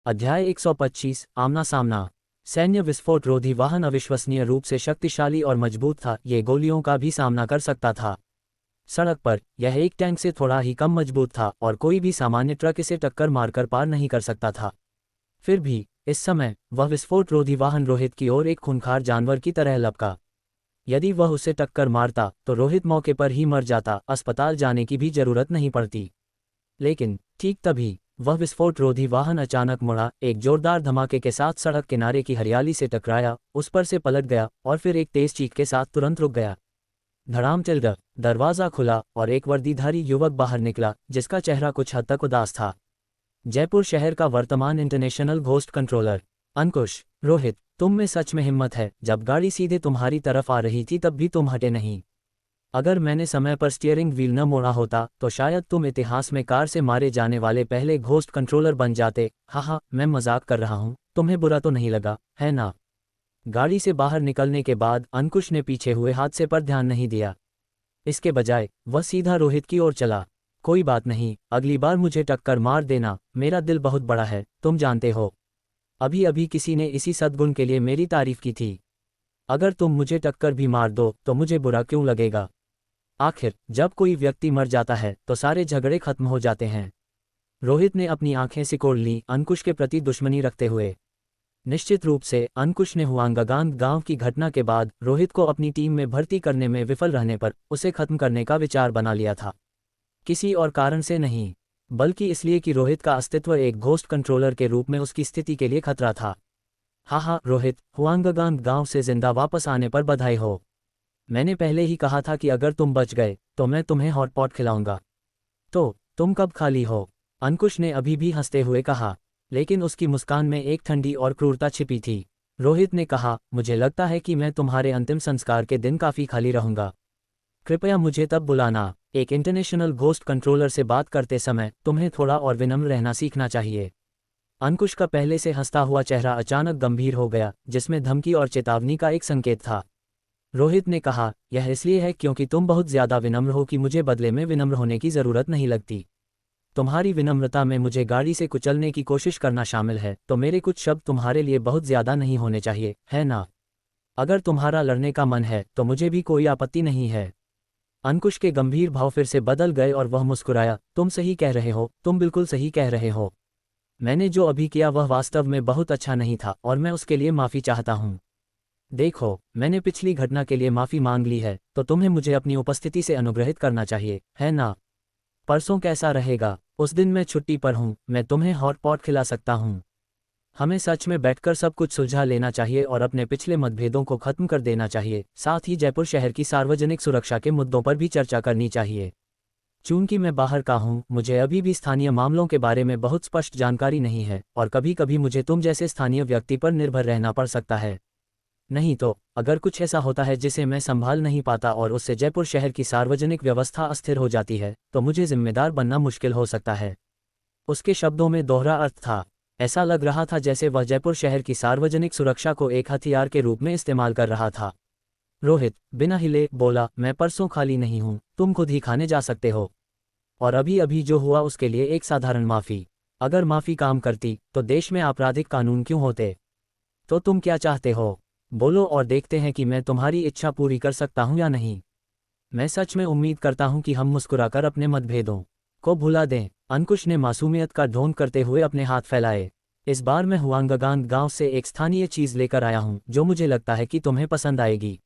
अध्याय 125 आमना सामना। सैन्य विस्फोट रोधी वाहन अविश्वसनीय रूप से शक्तिशाली और मजबूत था, ये गोलियों का भी सामना कर सकता था। सड़क पर यह एक टैंक से थोड़ा ही कम मजबूत था और कोई भी सामान्य ट्रक इसे टक्कर मारकर पार नहीं कर सकता था। फिर भी इस समय वह विस्फोट रोधी वाहन रोहित की ओर एक खूंखार जानवर की तरह लपका। यदि वह उसे टक्कर मारता तो रोहित मौके पर ही मर जाता, अस्पताल जाने की भी जरूरत नहीं पड़ती। लेकिन ठीक तभी वह विस्फोट रोधी वाहन अचानक मुड़ा, एक जोरदार धमाके के साथ सड़क किनारे की हरियाली से टकराया, उस पर से पलट गया और फिर एक तेज चीख के साथ तुरंत रुक गया। धड़ाम चल गया, दरवाजा खुला और एक वर्दीधारी युवक बाहर निकला, जिसका चेहरा कुछ हद तक उदास था। जयपुर शहर का वर्तमान इंटरनेशनल घोस्ट कंट्रोलर अंकुश। रोहित, तुम में सच में हिम्मत है। जब गाड़ी सीधे तुम्हारी तरफ आ रही थी तब भी तुम हटे नहीं। अगर मैंने समय पर स्टीयरिंग व्हील न मोड़ा होता तो शायद तुम इतिहास में कार से मारे जाने वाले पहले घोस्ट कंट्रोलर बन जाते। हाँ, मैं मजाक कर रहा हूँ, तुम्हें बुरा तो नहीं लगा, है ना? गाड़ी से बाहर निकलने के बाद अंकुश ने पीछे हुए हादसे पर ध्यान नहीं दिया। इसके बजाय वह सीधा रोहित की ओर चला। कोई बात नहीं, अगली बार मुझे टक्कर मार देना, मेरा दिल बहुत बड़ा है, तुम जानते हो। अभी अभी किसी ने इसी सद्गुण के लिए मेरी तारीफ की थी। अगर तुम मुझे टक्कर भी मार दो तो मुझे बुरा क्यों लगेगा? आखिर जब कोई व्यक्ति मर जाता है तो सारे झगड़े खत्म हो जाते हैं। रोहित ने अपनी आंखें सिकोड़ लीं अंकुश के प्रति दुश्मनी रखते हुए। निश्चित रूप से अंकुश ने हुआंगागांग गांव की घटना के बाद रोहित को अपनी टीम में भर्ती करने में विफल रहने पर उसे खत्म करने का विचार बना लिया था। किसी और कारण से नहीं, बल्कि इसलिए कि रोहित का अस्तित्व एक घोस्ट कंट्रोलर के रूप में उसकी स्थिति के लिए खतरा था। हाँ रोहित, हुआंगागांग गांव से जिंदा वापस आने पर बधाई हो। मैंने पहले ही कहा था कि अगर तुम बच गए तो मैं तुम्हें हॉटपॉट खिलाऊंगा। तो तुम कब खाली हो? अंकुश ने अभी भी हंसते हुए कहा, लेकिन उसकी मुस्कान में एक ठंडी और क्रूरता छिपी थी। रोहित ने कहा, मुझे लगता है कि मैं तुम्हारे अंतिम संस्कार के दिन काफी खाली रहूंगा। कृपया मुझे तब बुलाना। एक इंटरनेशनल घोस्ट कंट्रोलर से बात करते समय तुम्हें थोड़ा और विनम्र रहना सीखना चाहिए। अंकुश का पहले से हंसता हुआ चेहरा अचानक गंभीर हो गया, जिसमें धमकी और चेतावनी का एक संकेत था। रोहित ने कहा, यह इसलिए है क्योंकि तुम बहुत ज्यादा विनम्र हो कि मुझे बदले में विनम्र होने की जरूरत नहीं लगती। तुम्हारी विनम्रता में मुझे गाड़ी से कुचलने की कोशिश करना शामिल है, तो मेरे कुछ शब्द तुम्हारे लिए बहुत ज्यादा नहीं होने चाहिए, है ना? अगर तुम्हारा लड़ने का मन है तो मुझे भी कोई आपत्ति नहीं है। अंकुश के गंभीर भाव फिर से बदल गए और वह मुस्कुराया, तुम सही कह रहे हो, तुम बिल्कुल सही कह रहे हो। मैंने जो अभी किया वह वास्तव में बहुत अच्छा नहीं था और मैं उसके लिए माफी चाहता हूँ। देखो, मैंने पिछली घटना के लिए माफी मांग ली है, तो तुम्हें मुझे अपनी उपस्थिति से अनुग्रहित करना चाहिए, है ना? परसों कैसा रहेगा? उस दिन मैं छुट्टी पर हूँ, मैं तुम्हें हॉटपॉट खिला सकता हूँ। हमें सच में बैठकर सब कुछ सुलझा लेना चाहिए और अपने पिछले मतभेदों को खत्म कर देना चाहिए। साथ ही जयपुर शहर की सार्वजनिक सुरक्षा के मुद्दों पर भी चर्चा करनी चाहिए। चूंकि मैं बाहर का हूँ, मुझे अभी भी स्थानीय मामलों के बारे में बहुत स्पष्ट जानकारी नहीं है और कभी कभी मुझे तुम जैसे स्थानीय व्यक्ति पर निर्भर रहना पड़ सकता है। नहीं तो अगर कुछ ऐसा होता है जिसे मैं संभाल नहीं पाता और उससे जयपुर शहर की सार्वजनिक व्यवस्था अस्थिर हो जाती है, तो मुझे जिम्मेदार बनना मुश्किल हो सकता है। उसके शब्दों में दोहरा अर्थ था। ऐसा लग रहा था जैसे वह जयपुर शहर की सार्वजनिक सुरक्षा को एक हथियार के रूप में इस्तेमाल कर रहा था। रोहित बिना हिले बोला, मैं परसों खाली नहीं हूँ, तुम खुद ही खाने जा सकते हो। और अभी अभी जो हुआ उसके लिए एक साधारण माफी। अगर माफी काम करती तो देश में आपराधिक कानून क्यों होते? तो तुम क्या चाहते हो? बोलो और देखते हैं कि मैं तुम्हारी इच्छा पूरी कर सकता हूं या नहीं। मैं सच में उम्मीद करता हूं कि हम मुस्कुराकर अपने मतभेदों को भुला दें। अंकुश ने मासूमियत का ढोंग करते हुए अपने हाथ फैलाए। इस बार मैं हुआंगागांग गांव से एक स्थानीय चीज लेकर आया हूं जो मुझे लगता है कि तुम्हें पसंद आएगी।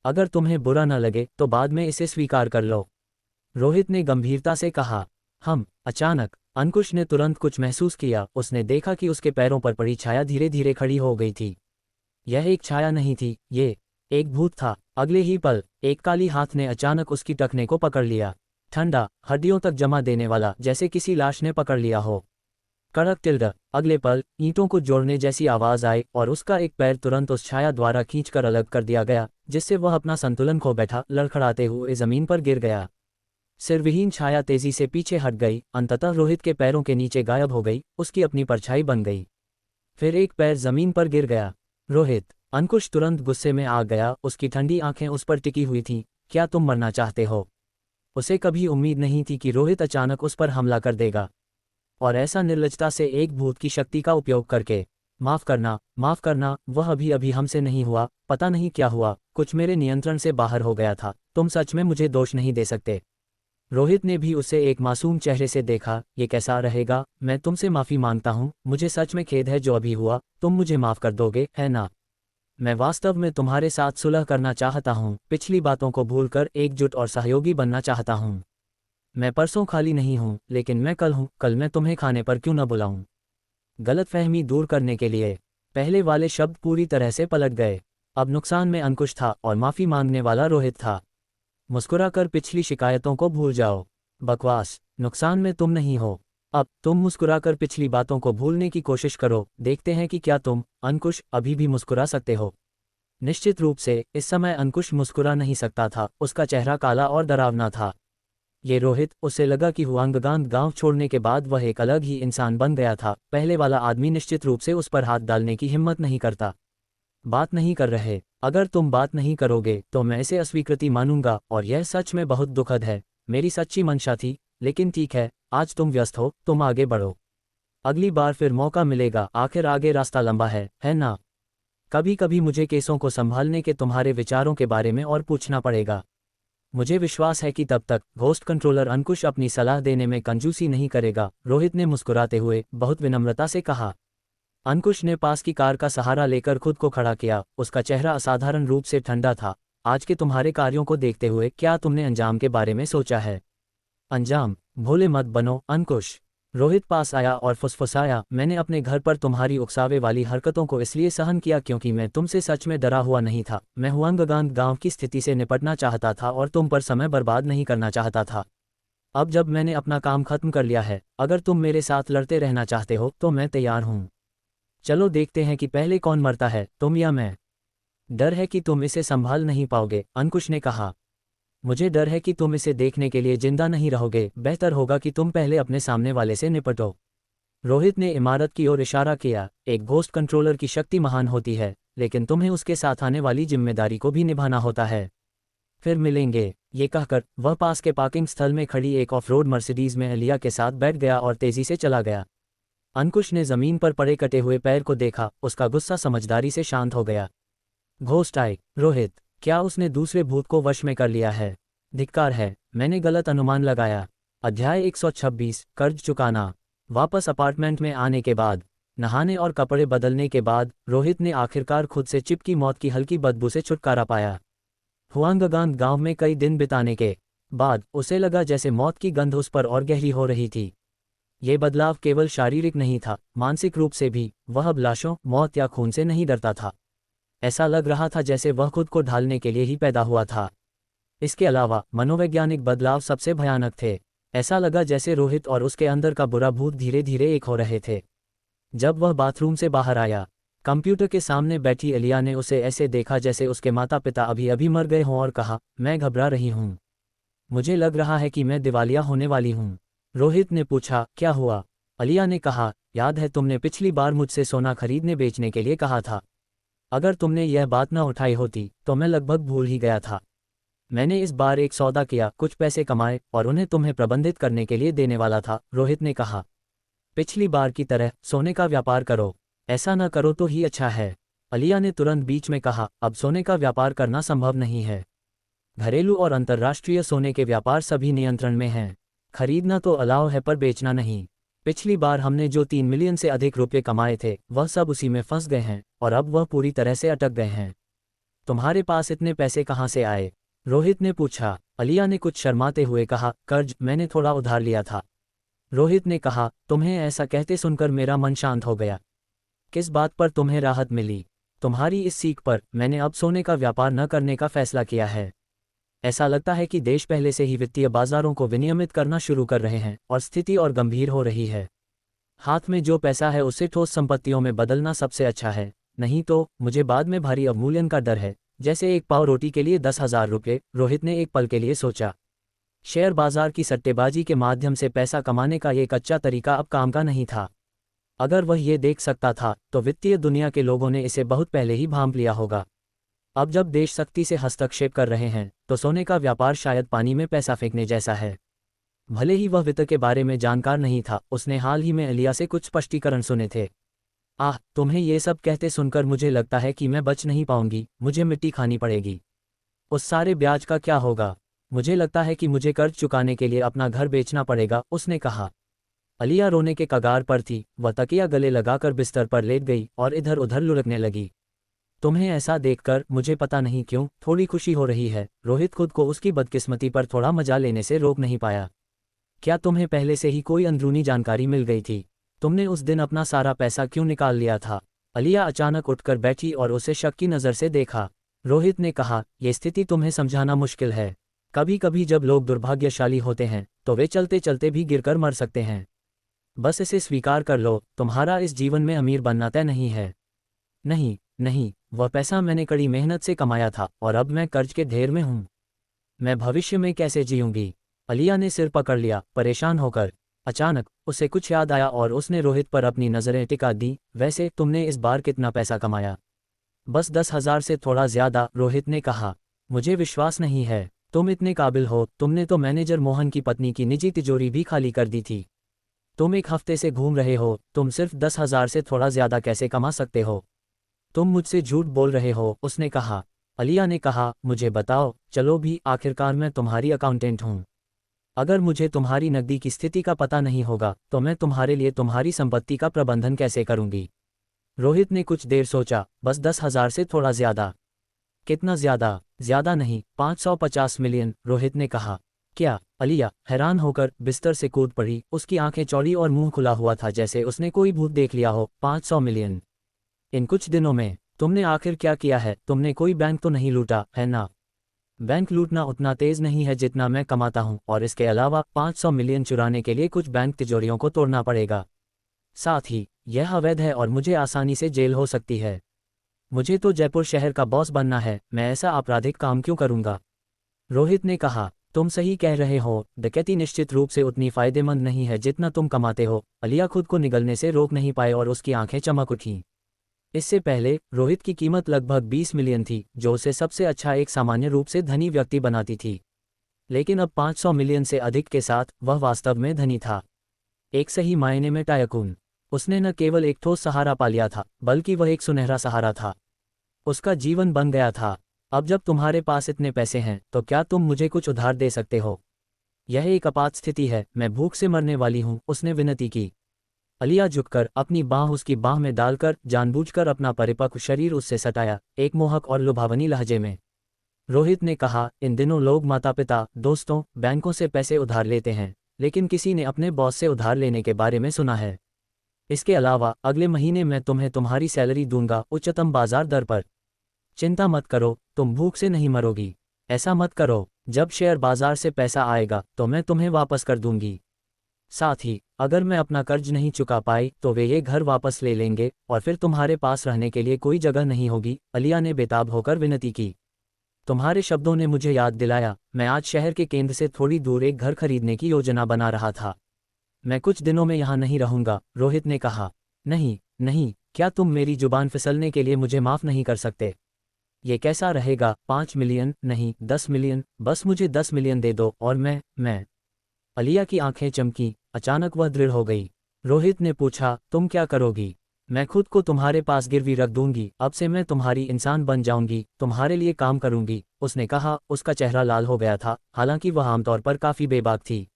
अगर तुम्हें बुरा न लगे तो बाद में इसे स्वीकार कर लो। रोहित ने गंभीरता से कहा। अचानक अंकुश ने तुरंत कुछ महसूस किया। उसने देखा कि उसके पैरों पर पड़ी छाया धीरे धीरे खड़ी हो गई थी। यह एक छाया नहीं थी, ये एक भूत था। अगले ही पल एक काली हाथ ने अचानक उसकी टखने को पकड़ लिया। ठंडा, हड्डियों तक जमा देने वाला, जैसे किसी लाश ने पकड़ लिया हो। कड़क टिल्ड। अगले पल ईंटों को जोड़ने जैसी आवाज आई और उसका एक पैर तुरंत उस छाया द्वारा खींचकर अलग कर दिया गया, जिससे वह अपना संतुलन खो बैठा, लड़खड़ाते हुए जमीन पर गिर गया। सिरविहीन छाया तेजी से पीछे हट गई, अंततः रोहित के पैरों के नीचे गायब हो गई, उसकी अपनी परछाई बन गई। फिर एक पैर जमीन पर गिर गया। रोहित, अंकुश तुरंत गुस्से में आ गया, उसकी ठंडी आंखें उस पर टिकी हुई थीं। क्या तुम मरना चाहते हो? उसे कभी उम्मीद नहीं थी कि रोहित अचानक उस पर हमला कर देगा। और ऐसा निर्लजता से एक भूत की शक्ति का उपयोग करके। माफ़ करना, वह अभी अभी हमसे नहीं हुआ, पता नहीं क्या हुआ, कुछ मेरे नियंत्रण से बाहर हो गया था, तुम सच में मुझे दोष नहीं दे सकते। रोहित ने भी उसे एक मासूम चेहरे से देखा। ये कैसा रहेगा, मैं तुमसे माफ़ी मांगता हूँ, मुझे सच में खेद है जो अभी हुआ, तुम मुझे माफ़ कर दोगे, है ना? मैं वास्तव में तुम्हारे साथ सुलह करना चाहता हूँ, पिछली बातों को भूलकर एकजुट और सहयोगी बनना चाहता हूँ। मैं परसों खाली नहीं हूँ, लेकिन मैं कल हूँ, कल मैं तुम्हें खाने पर क्यों न बुलाऊँ? गलतफहमी दूर करने के लिए पहले वाले शब्द पूरी तरह से पलट गए। अब नुकसान में अंकुश था और माफ़ी मांगने वाला रोहित था। मुस्कुराकर पिछली शिकायतों को भूल जाओ। बकवास, नुकसान में तुम नहीं हो। अब तुम मुस्कुराकर पिछली बातों को भूलने की कोशिश करो, देखते हैं कि क्या तुम, अंकुश, अभी भी मुस्कुरा सकते हो। निश्चित रूप से इस समय अंकुश मुस्कुरा नहीं सकता था, उसका चेहरा काला और डरावना था। ये रोहित, उसे लगा कि हुआंगगांग गांव छोड़ने के बाद वह एक अलग ही इंसान बन गया था। पहले वाला आदमी निश्चित रूप से उस पर हाथ डालने की हिम्मत नहीं करता। बात नहीं कर रहे, अगर तुम बात नहीं करोगे तो मैं इसे अस्वीकृति मानूंगा और यह सच में बहुत दुखद है। मेरी सच्ची मंशा थी, लेकिन ठीक है, आज तुम व्यस्त हो, तुम आगे बढ़ो। अगली बार फिर मौका मिलेगा, आखिर आगे रास्ता लंबा है ना? कभी कभी मुझे केसों को संभालने के तुम्हारे विचारों के बारे में और पूछना पड़ेगा। मुझे विश्वास है कि तब तक घोस्ट कंट्रोलर अंकुश अपनी सलाह देने में कंजूसी नहीं करेगा, रोहित ने मुस्कुराते हुए बहुत विनम्रता से कहा। अंकुश ने पास की कार का सहारा लेकर खुद को खड़ा किया, उसका चेहरा असाधारण रूप से ठंडा था। आज के तुम्हारे कार्यों को देखते हुए क्या तुमने अंजाम के बारे में सोचा है? अंजाम? भोले मत बनो अंकुश। रोहित पास आया और फुसफुसाया, मैंने अपने घर पर तुम्हारी उकसावे वाली हरकतों को इसलिए सहन किया क्योंकि मैं तुमसे सच में डरा हुआ नहीं था। मैं हुआंगगांग गांव की स्थिति से निपटना चाहता था और तुम पर समय बर्बाद नहीं करना चाहता था। अब जब मैंने अपना काम खत्म कर लिया है, अगर तुम मेरे साथ लड़ते रहना चाहते हो तो मैं तैयार हूँ। चलो देखते हैं कि पहले कौन मरता है, तुम या मैं। डर है कि तुम इसे संभाल नहीं पाओगे, अंकुश ने कहा। मुझे डर है कि तुम इसे देखने के लिए जिंदा नहीं रहोगे, बेहतर होगा कि तुम पहले अपने सामने वाले से निपटो। रोहित ने इमारत की ओर इशारा किया। एक घोस्ट कंट्रोलर की शक्ति महान होती है, लेकिन तुम्हें उसके साथ आने वाली जिम्मेदारी को भी निभाना होता है। फिर मिलेंगे, ये कहकर वह पास के पार्किंग स्थल में खड़ी एक ऑफ रोड मर्सिडीज में अलिया के साथ बैठ गया और तेजी से चला गया। अंकुश ने जमीन पर पड़े कटे हुए पैर को देखा, उसका गुस्सा समझदारी से शांत हो गया। घोस्ट आए, रोहित, क्या उसने दूसरे भूत को वश में कर लिया है? धिक्कार है, मैंने गलत अनुमान लगाया। अध्याय 126, कर्ज चुकाना। वापस अपार्टमेंट में आने के बाद, नहाने और कपड़े बदलने के बाद, रोहित ने आखिरकार खुद से चिपकी मौत की हल्की बदबू से छुटकारा पाया। हुआंगगांग गांव में कई दिन बिताने के बाद उसे लगा जैसे मौत की गंध उस पर और गहरी हो रही थी। ये बदलाव केवल शारीरिक नहीं था, मानसिक रूप से भी। वह अब लाशों, मौत या खून से नहीं डरता था। ऐसा लग रहा था जैसे वह खुद को ढालने के लिए ही पैदा हुआ था। इसके अलावा मनोवैज्ञानिक बदलाव सबसे भयानक थे। ऐसा लगा जैसे रोहित और उसके अंदर का बुरा भूत धीरे धीरे एक हो रहे थे। जब वह बाथरूम से बाहर आया, कंप्यूटर के सामने बैठी अलिया ने उसे ऐसे देखा जैसे उसके माता पिता अभी अभी मर गए हों और कहा, मैं घबरा रही हूँ। मुझे लग रहा है कि मैं दिवालिया होने वाली हूँ। रोहित ने पूछा, क्या हुआ? अलिया ने कहा, याद है तुमने पिछली बार मुझसे सोना खरीदने बेचने के लिए कहा था? अगर तुमने यह बात न उठाई होती तो मैं लगभग भूल ही गया था। मैंने इस बार एक सौदा किया, कुछ पैसे कमाए और उन्हें तुम्हें प्रबंधित करने के लिए देने वाला था, रोहित ने कहा। पिछली बार की तरह सोने का व्यापार करो। ऐसा न करो तो ही अच्छा है, अलिया ने तुरंत बीच में कहा। अब सोने का व्यापार करना संभव नहीं है। घरेलू और अंतर्राष्ट्रीय सोने के व्यापार सभी नियंत्रण में हैं। खरीदना तो अलाउ है पर बेचना नहीं। पिछली बार हमने जो 3 मिलियन से अधिक रुपये कमाए थे वह सब उसी में फंस गए हैं और अब वह पूरी तरह से अटक गए हैं। तुम्हारे पास इतने पैसे कहाँ से आए? रोहित ने पूछा। अलिया ने कुछ शर्माते हुए कहा, कर्ज, मैंने थोड़ा उधार लिया था। रोहित ने कहा, तुम्हें ऐसा कहते सुनकर मेरा मन शांत हो गया। किस बात पर तुम्हें राहत मिली? तुम्हारी इस सीख पर। मैंने अब सोने का व्यापार न करने का फैसला किया है। ऐसा लगता है कि देश पहले से ही वित्तीय बाजारों को विनियमित करना शुरू कर रहे हैं और स्थिति और गंभीर हो रही है। हाथ में जो पैसा है उसे ठोस संपत्तियों में बदलना सबसे अच्छा है, नहीं तो मुझे बाद में भारी अवमूल्यन का डर है, जैसे एक पाव रोटी के लिए 10,000 रुपये। रोहित ने एक पल के लिए सोचा। शेयर बाजार की सट्टेबाजी के माध्यम से पैसा कमाने का ये कच्चा तरीका अब काम का नहीं था। अगर वह ये देख सकता था तो वित्तीय दुनिया के लोगों ने इसे बहुत पहले ही भांप लिया होगा। अब जब देश सख्ती से हस्तक्षेप कर रहे हैं तो सोने का व्यापार शायद पानी में पैसा फेंकने जैसा है। भले ही वह वित्त के बारे में जानकार नहीं था, उसने हाल ही में अलिया से कुछ स्पष्टीकरण सुने थे। आह, तुम्हें ये सब कहते सुनकर मुझे लगता है कि मैं बच नहीं पाऊंगी, मुझे मिट्टी खानी पड़ेगी। उस सारे ब्याज का क्या होगा? मुझे लगता है कि मुझे कर्ज चुकाने के लिए अपना घर बेचना पड़ेगा, उसने कहा। अलिया रोने के कगार पर थी, वह तकिया गले लगाकर बिस्तर पर लेट गई और इधर उधर लुढ़कने लगी। तुम्हें ऐसा देखकर मुझे पता नहीं क्यों थोड़ी खुशी हो रही है। रोहित खुद को उसकी बदकिस्मती पर थोड़ा मजा लेने से रोक नहीं पाया। क्या तुम्हें पहले से ही कोई अंदरूनी जानकारी मिल गई थी? तुमने उस दिन अपना सारा पैसा क्यों निकाल लिया था? अलिया अचानक उठकर बैठी और उसे शक की नज़र से देखा। रोहित ने कहा, यह स्थिति तुम्हें समझाना मुश्किल है। कभी कभी जब लोग दुर्भाग्यशाली होते हैं तो वे चलते चलते भी गिरकर मर सकते हैं। बस इसे स्वीकार कर लो, तुम्हारा इस जीवन में अमीर बनना तय नहीं है। नहीं नहीं, वह पैसा मैंने कड़ी मेहनत से कमाया था और अब मैं कर्ज के ढेर में हूँ। मैं भविष्य में कैसे जीऊंगी? अलिया ने सिर पकड़ लिया, परेशान होकर। अचानक उसे कुछ याद आया और उसने रोहित पर अपनी नज़रें टिका दी। वैसे तुमने इस बार कितना पैसा कमाया? बस 10,000 से थोड़ा ज्यादा, रोहित ने कहा। मुझे विश्वास नहीं है, तुम इतने काबिल हो। तुमने तो मैनेजर मोहन की पत्नी की निजी तिजोरी भी खाली कर दी थी। तुम एक हफ्ते से घूम रहे हो, तुम सिर्फ 10,000 से थोड़ा ज्यादा कैसे कमा सकते हो? तुम मुझसे झूठ बोल रहे हो, उसने कहा। अलिया ने कहा, मुझे बताओ, चलो भी, आखिरकार मैं तुम्हारी अकाउंटेंट हूँ। अगर मुझे तुम्हारी नकदी की स्थिति का पता नहीं होगा तो मैं तुम्हारे लिए तुम्हारी संपत्ति का प्रबंधन कैसे करूंगी? रोहित ने कुछ देर सोचा। बस 10,000 से थोड़ा ज्यादा? कितना ज्यादा? ज्यादा नहीं, 550 मिलियन, रोहित ने कहा। क्या? अलिया हैरान होकर बिस्तर से कूद पड़ी। उसकी आंखें चौड़ी और मुंह खुला हुआ था जैसे उसने कोई भूत देख लिया हो। 500 मिलियन? इन कुछ दिनों में तुमने आखिर क्या किया है? तुमने कोई बैंक तो नहीं लूटा है ना? बैंक लूटना उतना तेज नहीं है जितना मैं कमाता हूं, और इसके अलावा 500 मिलियन चुराने के लिए कुछ बैंक तिजोरियों को तोड़ना पड़ेगा। साथ ही यह अवैध है और मुझे आसानी से जेल हो सकती है। मुझे तो जयपुर शहर का बॉस बनना है, मैं ऐसा आपराधिक काम क्यों करूंगा? रोहित ने कहा, तुम सही कह रहे हो, डकैती निश्चित रूप से उतनी फायदेमंद नहीं है जितना तुम कमाते हो। अलिया खुद को निगलने से रोक नहीं पाए और उसकी आंखें चमक उठीं। इससे पहले रोहित की कीमत लगभग 20 मिलियन थी, जो उसे सबसे अच्छा एक सामान्य रूप से धनी व्यक्ति बनाती थी। लेकिन अब 500 मिलियन से अधिक के साथ वह वास्तव में धनी था। एक सही मायने में टायकून। उसने न केवल एक ठोस सहारा पा लिया था, बल्कि वह एक सुनहरा सहारा था। उसका जीवन बन गया था। अब जब तुम्हारे पास इतने पैसे हैं तो क्या तुम मुझे कुछ उधार दे सकते हो? यह एक आपात स्थिति है, मैं भूख से मरने वाली हूँ, उसने विनती की। अलिया झुककर अपनी बाँह उसकी बाँह में डालकर जानबूझकर अपना परिपक्व शरीर उससे सटाया, एक मोहक और लुभावनी लहजे में। रोहित ने कहा, इन दिनों लोग माता पिता, दोस्तों, बैंकों से पैसे उधार लेते हैं, लेकिन किसी ने अपने बॉस से उधार लेने के बारे में सुना है? इसके अलावा अगले महीने मैं तुम्हें तुम्हारी सैलरी दूंगा, उच्चतम बाजार दर पर। चिंता मत करो, तुम भूख से नहीं मरोगी। ऐसा मत करो, जब शेयर बाजार से पैसा आएगा तो मैं तुम्हें वापस कर दूंगी। साथ ही अगर मैं अपना कर्ज नहीं चुका पाई तो वे ये घर वापस ले लेंगे और फिर तुम्हारे पास रहने के लिए कोई जगह नहीं होगी। अलिया ने बेताब होकर विनती की। तुम्हारे शब्दों ने मुझे याद दिलाया, मैं आज शहर के केंद्र से थोड़ी दूर एक घर खरीदने की योजना बना रहा था। मैं कुछ दिनों में यहाँ नहीं रहूंगा, रोहित ने कहा। नहीं नहीं, क्या तुम मेरी जुबान फिसलने के लिए मुझे माफ़ नहीं कर सकते? ये कैसा रहेगा? 5 मिलियन नहीं, 10 मिलियन, बस मुझे 10 मिलियन दे दो और मैं। अलिया की आंखें चमकी, अचानक वह दृढ़ हो गई। रोहित ने पूछा, तुम क्या करोगी? मैं खुद को तुम्हारे पास गिरवी रख दूंगी, अब से मैं तुम्हारी इंसान बन जाऊंगी, तुम्हारे लिए काम करूंगी, उसने कहा। उसका चेहरा लाल हो गया था, हालांकि वह आमतौर पर काफ़ी बेबाक थी।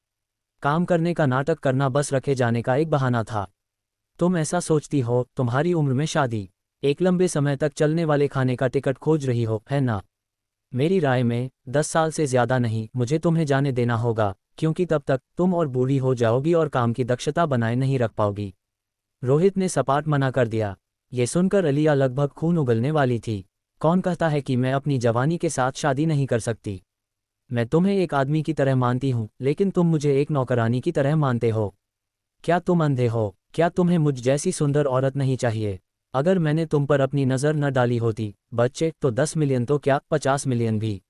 काम करने का नाटक करना बस रखे जाने का एक बहाना था। तुम ऐसा सोचती हो, तुम्हारी उम्र में शादी, एक लंबे समय तक चलने वाले खाने का टिकट खोज रही हो, है ना? मेरी राय में 10 साल से ज्यादा नहीं, मुझे तुम्हें जाने देना होगा, क्योंकि तब तक तुम और बूढ़ी हो जाओगी और काम की दक्षता बनाए नहीं रख पाओगी। रोहित ने सपाट मना कर दिया। ये सुनकर अलिया लगभग खून उगलने वाली थी। कौन कहता है कि मैं अपनी जवानी के साथ शादी नहीं कर सकती? मैं तुम्हें एक आदमी की तरह मानती हूँ, लेकिन तुम मुझे एक नौकरानी की तरह मानते हो। क्या तुम अंधे हो? क्या तुम्हें मुझ जैसी सुंदर औरत नहीं चाहिए? अगर मैंने तुम पर अपनी नज़र न डाली होती, बच्चे, तो 10 मिलियन तो क्या, 50 मिलियन भी।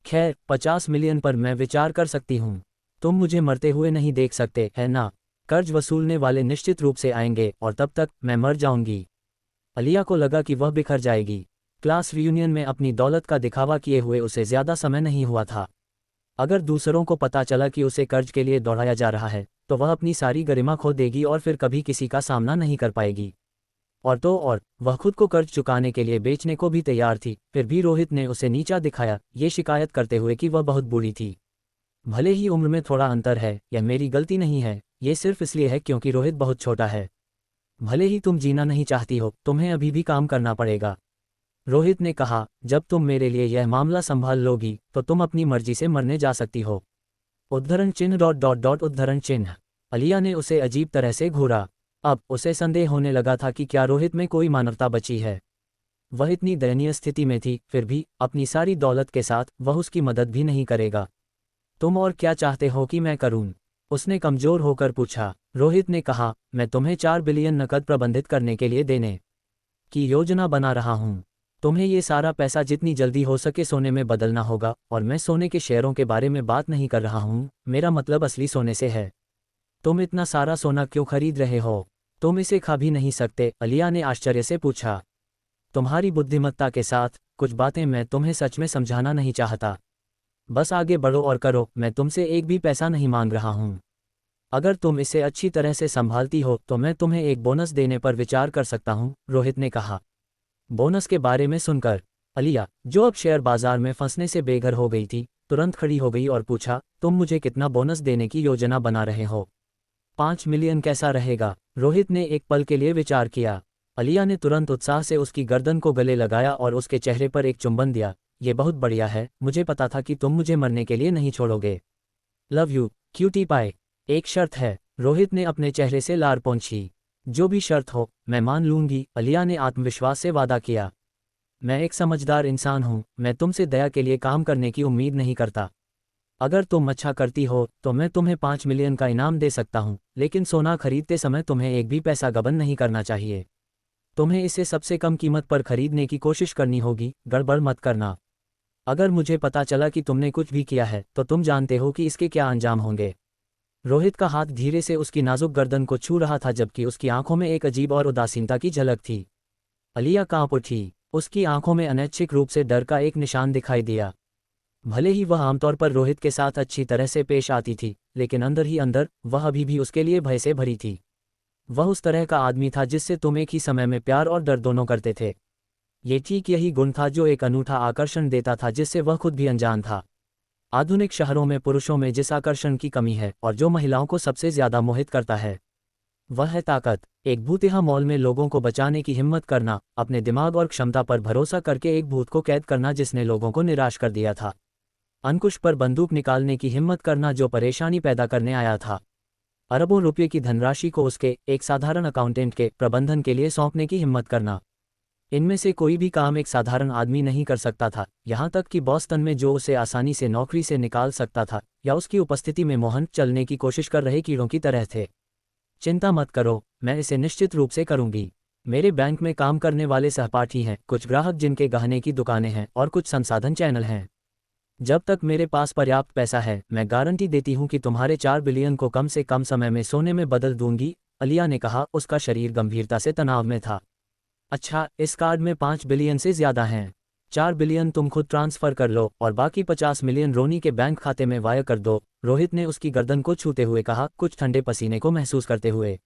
खैर, 50 मिलियन पर मैं विचार कर सकती हूँ। तुम मुझे मरते हुए नहीं देख सकते, है ना? कर्ज वसूलने वाले निश्चित रूप से आएंगे और तब तक मैं मर जाऊंगी। अलिया को लगा कि वह बिखर जाएगी। क्लास रियूनियन में अपनी दौलत का दिखावा किए हुए उसे ज्यादा समय नहीं हुआ था। अगर दूसरों को पता चला कि उसे कर्ज के लिए दौड़ाया जा रहा है तो वह अपनी सारी गरिमा खो देगी और फिर कभी किसी का सामना नहीं कर पाएगी। और तो और वह खुद को कर्ज चुकाने के लिए बेचने को भी तैयार थी। फिर भी रोहित ने उसे नीचा दिखाया, ये शिकायत करते हुए कि वह बहुत बुरी थी। भले ही उम्र में थोड़ा अंतर है, यह मेरी गलती नहीं है, ये सिर्फ इसलिए है क्योंकि रोहित बहुत छोटा है। भले ही तुम जीना नहीं चाहती हो, तुम्हें अभी भी काम करना पड़ेगा। रोहित ने कहा, जब तुम मेरे लिए यह मामला संभाल लोगी तो तुम अपनी मर्जी से मरने जा सकती हो। उद्धरण चिन्ह डॉट डॉट डॉट उद्धरण चिन्ह। अलिया ने उसे अजीब तरह से घूरा। अब उसे संदेह होने लगा था कि क्या रोहित में कोई मानवता बची है। वह इतनी दयनीय स्थिति में थी, फिर भी अपनी सारी दौलत के साथ वह उसकी मदद भी नहीं करेगा। तुम और क्या चाहते हो कि मैं करूं? उसने कमजोर होकर पूछा। रोहित ने कहा, मैं तुम्हें 4 बिलियन नकद प्रबंधित करने के लिए देने की योजना बना रहा हूं। तुम्हें ये सारा पैसा जितनी जल्दी हो सके सोने में बदलना होगा, और मैं सोने के शेयरों के बारे में बात नहीं कर रहा हूं, मेरा मतलब असली सोने से है। तुम इतना सारा सोना क्यों खरीद रहे हो? तुम इसे खा भी नहीं सकते? अलिया ने आश्चर्य से पूछा। तुम्हारी बुद्धिमत्ता के साथ कुछ बातें मैं तुम्हें सच में समझाना नहीं चाहता। बस आगे बढ़ो और करो, मैं तुमसे एक भी पैसा नहीं मांग रहा हूं। अगर तुम इसे अच्छी तरह से संभालती हो तो मैं तुम्हें एक बोनस देने पर विचार कर सकता हूं, रोहित ने कहा। बोनस के बारे में सुनकर अलिया, जो अब शेयर बाजार में फंसने से बेघर हो गई थी, तुरंत खड़ी हो गई और पूछा, तुम मुझे कितना बोनस देने की योजना बना रहे हो? 5 मिलियन कैसा रहेगा? रोहित ने एक पल के लिए विचार किया। अलिया ने तुरंत उत्साह से उसकी गर्दन को गले लगाया और उसके चेहरे पर एक चुंबन दिया। ये बहुत बढ़िया है, मुझे पता था कि तुम मुझे मरने के लिए नहीं छोड़ोगे। लव यू, क्यूटी पाए। एक शर्त है। रोहित ने अपने चेहरे से लार पोंछी। जो भी शर्त हो, मैं मान लूंगी, अलिया ने आत्मविश्वास से वादा किया। मैं एक समझदार इंसान हूं, मैं तुमसे दया के लिए काम करने की उम्मीद नहीं करता। अगर तुम अच्छा करती हो तो मैं तुम्हें 5 मिलियन का इनाम दे सकता हूं, लेकिन सोना खरीदते समय तुम्हें एक भी पैसा गबन नहीं करना चाहिए। तुम्हें इसे सबसे कम कीमत पर खरीदने की कोशिश करनी होगी, गड़बड़ मत करना। अगर मुझे पता चला कि तुमने कुछ भी किया है तो तुम जानते हो कि इसके क्या अंजाम होंगे। रोहित का हाथ धीरे से उसकी नाजुक गर्दन को छू रहा था, जबकि उसकी आंखों में एक अजीब और उदासीनता की झलक थी। अलिया कांप उठी। उसकी आंखों में अनैच्छिक रूप से डर का एक निशान दिखाई दिया। भले ही वह आमतौर पर रोहित के साथ अच्छी तरह से पेश आती थी, लेकिन अंदर ही अंदर वह अभी भी उसके लिए भय से भरी थी। वह उस तरह का आदमी था जिससे तुम एक ही समय में प्यार और डर दोनों करते थे। ये ठीक यही गुण था जो एक अनूठा आकर्षण देता था जिससे वह खुद भी अनजान था। आधुनिक शहरों में पुरुषों में जिस आकर्षण की कमी है और जो महिलाओं को सबसे ज्यादा मोहित करता है, वह है ताकत। एक भूतिया मॉल में लोगों को बचाने की हिम्मत करना, अपने दिमाग और क्षमता पर भरोसा करके एक भूत को कैद करना जिसने लोगों को निराश कर दिया था। अंकुश पर बंदूक निकालने की हिम्मत करना जो परेशानी पैदा करने आया था। अरबों रुपये की धनराशि को उसके एक साधारण अकाउंटेंट के प्रबंधन के लिए सौंपने की हिम्मत करना। इनमें से कोई भी काम एक साधारण आदमी नहीं कर सकता था, यहाँ तक कि बॉस्टन में जो उसे आसानी से नौकरी से निकाल सकता था या उसकी उपस्थिति में मोहन चलने की कोशिश कर रहे कीड़ों की तरह थे। चिंता मत करो, मैं इसे निश्चित रूप से करूंगी। मेरे बैंक में काम करने वाले सहपाठी हैं, कुछ ग्राहक जिनके गहने की दुकानें हैं और कुछ संसाधन चैनल हैं। जब तक मेरे पास पर्याप्त पैसा है, मैं गारंटी देती हूं कि तुम्हारे 4 बिलियन को कम से कम समय में सोने में बदल दूंगी, अलिया ने कहा। उसका शरीर गंभीरता से तनाव में था। अच्छा, इस कार्ड में 5 बिलियन से ज्यादा हैं। 4 बिलियन तुम खुद ट्रांसफर कर लो और बाकी 50 मिलियन रोनी के बैंक खाते में वायर कर दो, रोहित ने उसकी गर्दन को छूते हुए कहा, कुछ ठंडे पसीने को महसूस करते हुए।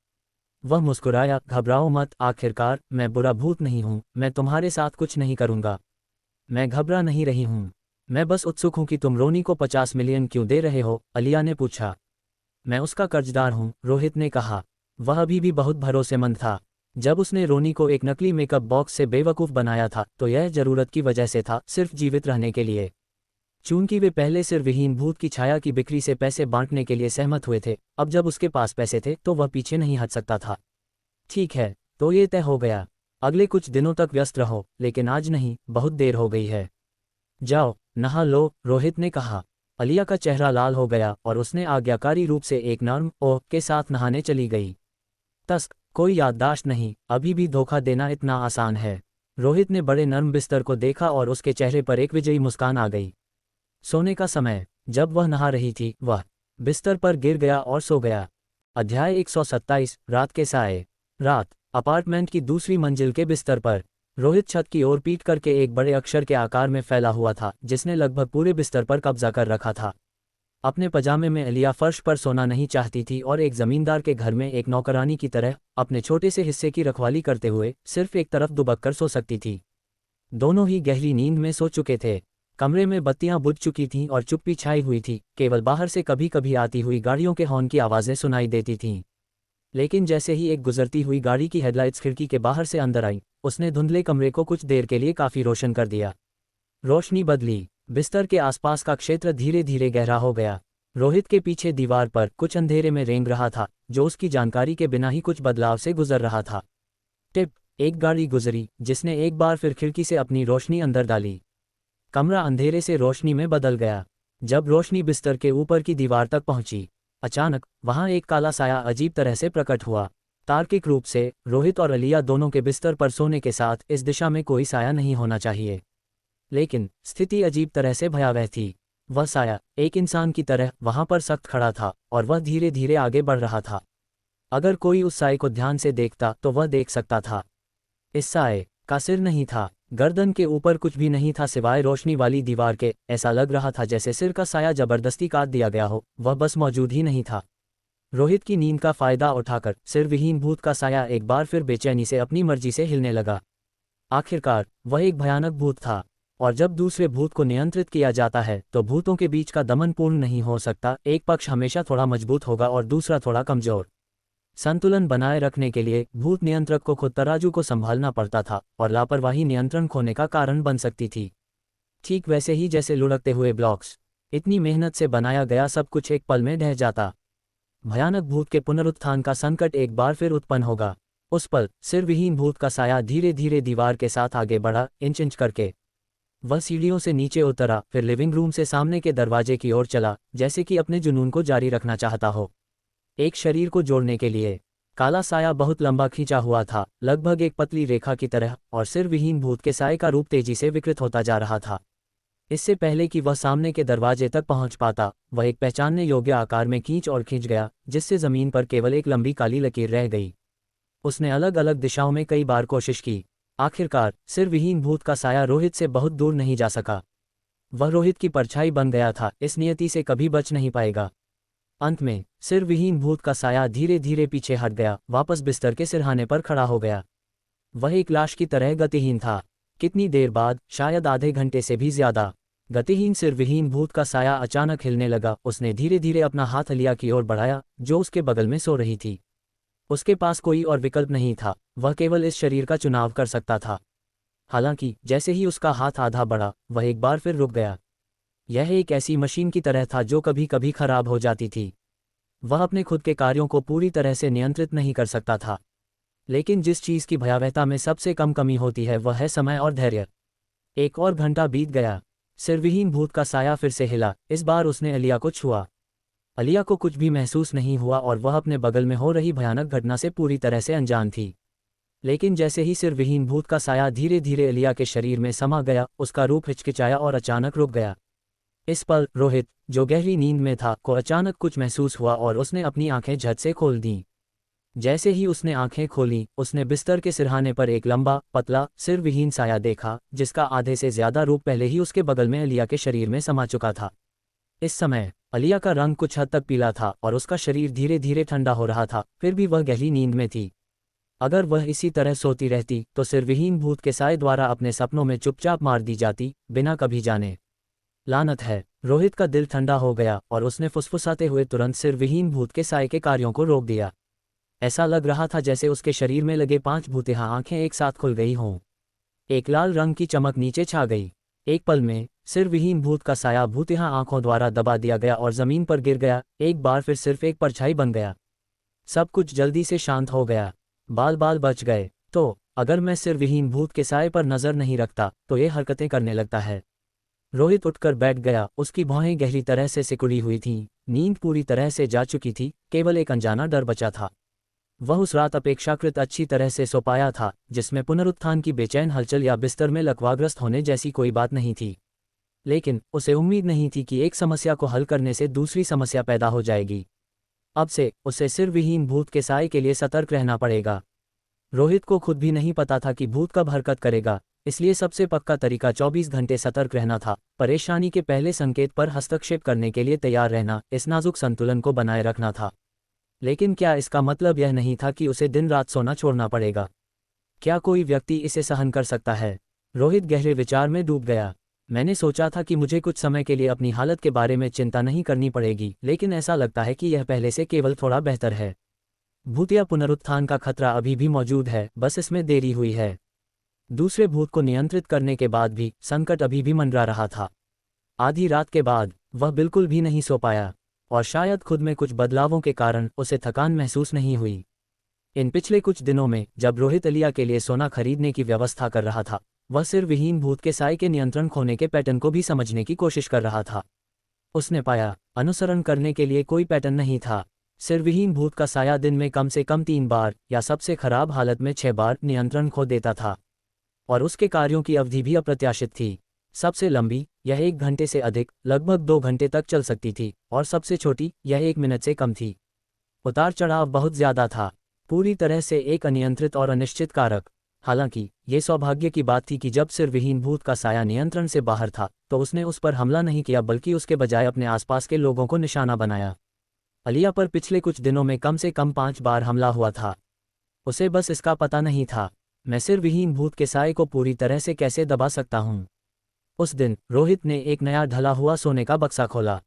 वह मुस्कुराया, घबराओ मत, आखिरकार मैं बुरा भूत नहीं हूं, मैं तुम्हारे साथ कुछ नहीं करूंगा। मैं घबरा नहीं रही हूं, मैं बस उत्सुक हूं कि तुम रोनी को 50 मिलियन क्यों दे रहे हो, अलिया ने पूछा। मैं उसका कर्जदार हूं, रोहित ने कहा। वह अभी भी बहुत भरोसेमंद था। जब उसने रोनी को एक नकली मेकअप बॉक्स से बेवकूफ़ बनाया था तो यह जरूरत की वजह से था, सिर्फ जीवित रहने के लिए। चूंकि वे पहले सिर विहीन भूत की छाया की बिक्री से पैसे बांटने के लिए सहमत हुए थे, अब जब उसके पास पैसे थे तो वह पीछे नहीं हट सकता था। ठीक है, तो ये तय हो गया। अगले कुछ दिनों तक व्यस्त रहो, लेकिन आज नहीं, बहुत देर हो गई है। जाओ, नहा लो, रोहित ने कहा। अलिया का चेहरा लाल हो गया और उसने आज्ञाकारी रूप से एक नर्म ओह के साथ नहाने चली गई। तस्क, कोई याददाश्त नहीं, अभी भी धोखा देना इतना आसान है। रोहित ने बड़े नर्म बिस्तर को देखा और उसके चेहरे पर एक विजयी मुस्कान आ गई। सोने का समय। जब वह नहा रही थी, वह बिस्तर पर गिर गया और सो गया। अध्याय 127, रात के साए। रात। अपार्टमेंट की दूसरी मंजिल के बिस्तर पर रोहित छत की ओर पीट करके एक बड़े अक्षर के आकार में फैला हुआ था जिसने लगभग पूरे बिस्तर पर कब्जा कर रखा था। अपने पजामे में अलिया फर्श पर सोना नहीं चाहती थी और एक जमींदार के घर में एक नौकरानी की तरह अपने छोटे से हिस्से की रखवाली करते हुए सिर्फ एक तरफ दुबक कर सो सकती थी। दोनों ही गहरी नींद में सो चुके थे। कमरे में बत्तियां बुझ चुकी थीं और चुप्पी छाई हुई थी, केवल बाहर से कभी कभी आती हुई गाड़ियों के हॉर्न की आवाज़ें सुनाई देती थीं। लेकिन जैसे ही एक गुजरती हुई गाड़ी की हेडलाइट्स खिड़की के बाहर से अंदर आई, उसने धुंधले कमरे को कुछ देर के लिए काफ़ी रोशन कर दिया। रोशनी बदली, बिस्तर के आसपास का क्षेत्र धीरे धीरे गहरा हो गया। रोहित के पीछे दीवार पर कुछ अंधेरे में रेंग रहा था, जो उसकी जानकारी के बिना ही कुछ बदलाव से गुजर रहा था। टिप, एक गाड़ी गुजरी जिसने एक बार फिर खिड़की से अपनी रोशनी अंदर डाली। कमरा अंधेरे से रोशनी में बदल गया। जब रोशनी बिस्तर के ऊपर की दीवार तक पहुंची, अचानक वहां एक काला साया अजीब तरह से प्रकट हुआ। तार्किक रूप से रोहित और अलिया दोनों के बिस्तर पर सोने के साथ इस दिशा में कोई साया नहीं होना चाहिए, लेकिन स्थिति अजीब तरह से भयावह थी। वह साया एक इंसान की तरह वहां पर सख्त खड़ा था और वह धीरे धीरे आगे बढ़ रहा था। अगर कोई उस साये को ध्यान से देखता तो वह देख सकता था इस साये का सिर नहीं था, गर्दन के ऊपर कुछ भी नहीं था सिवाय रोशनी वाली दीवार के। ऐसा लग रहा था जैसे सिर का साया जबरदस्ती काट दिया गया हो, वह बस मौजूद ही नहीं था। रोहित की नींद का फायदा उठाकर सिर विहीन भूत का साया एक बार फिर बेचैनी से अपनी मर्जी से हिलने लगा। आखिरकार वह एक भयानक भूत था, और जब दूसरे भूत को नियंत्रित किया जाता है तो भूतों के बीच का दमन पूर्ण नहीं हो सकता। एक पक्ष हमेशा थोड़ा मजबूत होगा और दूसरा थोड़ा कमजोर। संतुलन बनाए रखने के लिए भूत नियंत्रक को खुद तराजू को संभालना पड़ता था, और लापरवाही नियंत्रण खोने का कारण बन सकती थी। ठीक वैसे ही जैसे लुढ़कते हुए ब्लॉक्स, इतनी मेहनत से बनाया गया सब कुछ एक पल में ढह जाता। भयानक भूत के पुनरुत्थान का संकट एक बार फिर उत्पन्न होगा। उस पल सिर विहीन भूत का साया धीरे धीरे दीवार के साथ आगे बढ़ा, इंच इंच करके। वह सीढ़ियों से नीचे उतरा, फिर लिविंग रूम से सामने के दरवाजे की ओर चला, जैसे कि अपने जुनून को जारी रखना चाहता हो। एक शरीर को जोड़ने के लिए काला साया बहुत लंबा खींचा हुआ था, लगभग एक पतली रेखा की तरह, और सिर विहीन भूत के साये का रूप तेजी से विकृत होता जा रहा था। इससे पहले कि वह सामने के दरवाजे तक पहुंच पाता, वह एक पहचानने योग्य आकार में खींच और खींच गया, जिससे जमीन पर केवल एक लंबी काली लकीर रह गई। उसने अलग अलग दिशाओं में कई बार कोशिश की। आखिरकार सिर विहीन भूत का साया रोहित से बहुत दूर नहीं जा सका। वह रोहित की परछाई बन गया था, इस नियति से कभी बच नहीं पाएगा। अंत में सिर विहीन भूत का साया धीरे धीरे पीछे हट गया, वापस बिस्तर के सिरहाने पर खड़ा हो गया। वह एक लाश की तरह गतिहीन था। कितनी देर बाद, शायद आधे घंटे से भी ज्यादा, गतिहीन सिर विहीन भूत का साया अचानक हिलने लगा। उसने धीरे धीरे अपना हाथ अलिया की ओर बढ़ाया, जो उसके बगल में सो रही थी। उसके पास कोई और विकल्प नहीं था, वह केवल इस शरीर का चुनाव कर सकता था। हालांकि जैसे ही उसका हाथ आधा बढ़ा, वह एक बार फिर रुक गया। यह एक ऐसी मशीन की तरह था जो कभी कभी खराब हो जाती थी। वह अपने खुद के कार्यों को पूरी तरह से नियंत्रित नहीं कर सकता था, लेकिन जिस चीज़ की भयावहता में सबसे कम कमी होती है वह है समय और धैर्य। एक और घंटा बीत गया। सिरविहीन भूत का साया फिर से हिला। इस बार उसने अलिया को छुआ। अलिया को कुछ भी महसूस नहीं हुआ और वह अपने बगल में हो रही भयानक घटना से पूरी तरह से अनजान थी। लेकिन जैसे ही सिरविहीन भूत का साया धीरे धीरे अलिया के शरीर में समा गया, उसका रूप हिचकिचाया और अचानक रुक गया। इस पल रोहित, जो गहरी नींद में था, को अचानक कुछ महसूस हुआ और उसने अपनी आंखें झट से खोल दीं। जैसे ही उसने आंखें खोलीं, उसने बिस्तर के सिरहाने पर एक लंबा, पतला, सिरविहीन साया देखा, जिसका आधे से ज्यादा रूप पहले ही उसके बगल में अलिया के शरीर में समा चुका था। इस समय अलिया का रंग कुछ हद तक पीला था और उसका शरीर धीरे धीरे ठंडा हो रहा था, फिर भी वह गहरी नींद में थी। अगर वह इसी तरह सोती रहती तो सिरविहीन भूत के साये द्वारा अपने सपनों में चुपचाप मार दी जाती, बिना कभी जाने। लानत है। रोहित का दिल ठंडा हो गया और उसने फुसफुसाते हुए तुरंत सिरविहीन भूत के साये के कार्यों को रोक दिया। ऐसा लग रहा था जैसे उसके शरीर में लगे 5 भूतिहा आंखें एक साथ खुल गई हों। एक लाल रंग की चमक नीचे छा गई। एक पल में सिरविहीन भूत का साया भूतिहा आंखों द्वारा दबा दिया गया और जमीन पर गिर गया, एक बार फिर सिर्फ एक परछाई बन गया। सब कुछ जल्दी से शांत हो गया। बाल बाल बच गए। तो अगर मैं सिरविहीन भूत के साये पर नजर नहीं रखता तो ये हरकतें करने लगता है। रोहित उठकर बैठ गया। उसकी भौहें गहरी तरह से सिकुड़ी हुई थीं। नींद पूरी तरह से जा चुकी थी, केवल एक अनजाना डर बचा था। वह उस रात अपेक्षाकृत अच्छी तरह से सो पाया था, जिसमें पुनरुत्थान की बेचैन हलचल या बिस्तर में लकवाग्रस्त होने जैसी कोई बात नहीं थी। लेकिन उसे उम्मीद नहीं थी कि एक समस्या को हल करने से दूसरी समस्या पैदा हो जाएगी। अब से उसे सिरविहीन भूत के साये के लिए सतर्क रहना पड़ेगा। रोहित को खुद भी नहीं पता था कि भूत कब हरकत करेगा, इसलिए सबसे पक्का तरीका 24 घंटे सतर्क रहना था, परेशानी के पहले संकेत पर हस्तक्षेप करने के लिए तैयार रहना, इस नाजुक संतुलन को बनाए रखना था। लेकिन क्या इसका मतलब यह नहीं था कि उसे दिन रात सोना छोड़ना पड़ेगा? क्या कोई व्यक्ति इसे सहन कर सकता है? रोहित गहरे विचार में डूब गया। मैंने सोचा था कि मुझे कुछ समय के लिए अपनी हालत के बारे में चिंता नहीं करनी पड़ेगी, लेकिन ऐसा लगता है कि यह पहले से केवल थोड़ा बेहतर है। भूतिया पुनरुत्थान का खतरा अभी भी मौजूद है, बस इसमें देरी हुई है। दूसरे भूत को नियंत्रित करने के बाद भी संकट अभी भी मंडरा रहा था। आधी रात के बाद वह बिल्कुल भी नहीं सो पाया, और शायद खुद में कुछ बदलावों के कारण उसे थकान महसूस नहीं हुई। इन पिछले कुछ दिनों में जब रोहित अलिया के लिए सोना खरीदने की व्यवस्था कर रहा था, वह सिर विहीन भूत के साय के नियंत्रण खोने के पैटर्न को भी समझने की कोशिश कर रहा था। उसने पाया, अनुसरण करने के लिए कोई पैटर्न नहीं था। सिर विहीन भूत का साया दिन में कम से कम 3 बार या सबसे खराब हालत में 6 बार नियंत्रण खो देता था, और उसके कार्यों की अवधि भी अप्रत्याशित थी। सबसे लंबी, यह 1 घंटे से अधिक, लगभग 2 घंटे तक चल सकती थी, और सबसे छोटी, यह 1 मिनट से कम थी। उतार चढ़ाव बहुत ज्यादा था, पूरी तरह से एक अनियंत्रित और अनिश्चित कारक। हालांकि ये सौभाग्य की बात थी कि जब सिर विहीन भूत का साया नियंत्रण से बाहर था, तो उसने उस पर हमला नहीं किया, बल्कि उसके बजाय अपने आसपास के लोगों को निशाना बनाया। अलिया पर पिछले कुछ दिनों में कम से कम 5 बार हमला हुआ था। उसे बस इसका पता नहीं था, मैं सिर विहीन भूत के साये को पूरी तरह से कैसे दबा सकता हूँ। उस दिन रोहित ने एक नया ढला हुआ सोने का बक्सा खोला।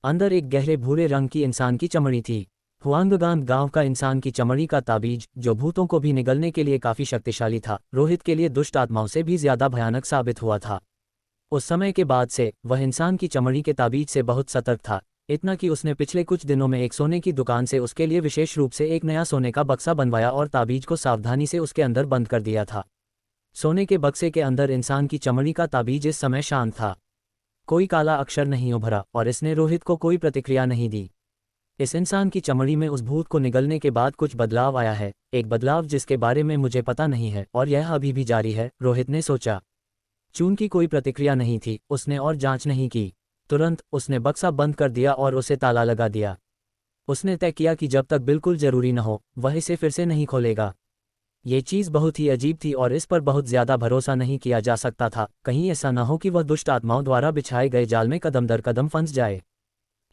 अंदर एक गहरे भूरे रंग की इंसान की चमड़ी थी। हुआंगगान गांव का इंसान की चमड़ी का ताबीज, जो भूतों को भी निगलने के लिए काफी शक्तिशाली था, रोहित के लिए दुष्ट आत्माओं से भी ज्यादा भयानक साबित हुआ था। उस समय के बाद से वह इंसान की चमड़ी के ताबीज से बहुत सतर्क था, इतना कि उसने पिछले कुछ दिनों में एक सोने की दुकान से उसके लिए विशेष रूप से एक नया सोने का बक्सा बनवाया और ताबीज को सावधानी से उसके अंदर बंद कर दिया था। सोने के बक्से के अंदर इंसान की चमड़ी का ताबीज इस समय शांत था। कोई काला अक्षर नहीं उभरा, और इसने रोहित को कोई प्रतिक्रिया नहीं दी। इस इंसान की चमड़ी में उस भूत को निगलने के बाद कुछ बदलाव आया है, एक बदलाव जिसके बारे में मुझे पता नहीं है, और यह अभी भी जारी है, रोहित ने सोचा। चूंकि कोई प्रतिक्रिया नहीं थी, उसने और जांच नहीं की। तुरंत उसने बक्सा बंद कर दिया और उसे ताला लगा दिया। उसने तय किया कि जब तक बिल्कुल जरूरी न हो, वह इसे फिर से नहीं खोलेगा। ये चीज़ बहुत ही अजीब थी और इस पर बहुत ज्यादा भरोसा नहीं किया जा सकता था, कहीं ऐसा न हो कि वह दुष्ट आत्माओं द्वारा बिछाए गए जाल में कदम दर कदम फंस जाए।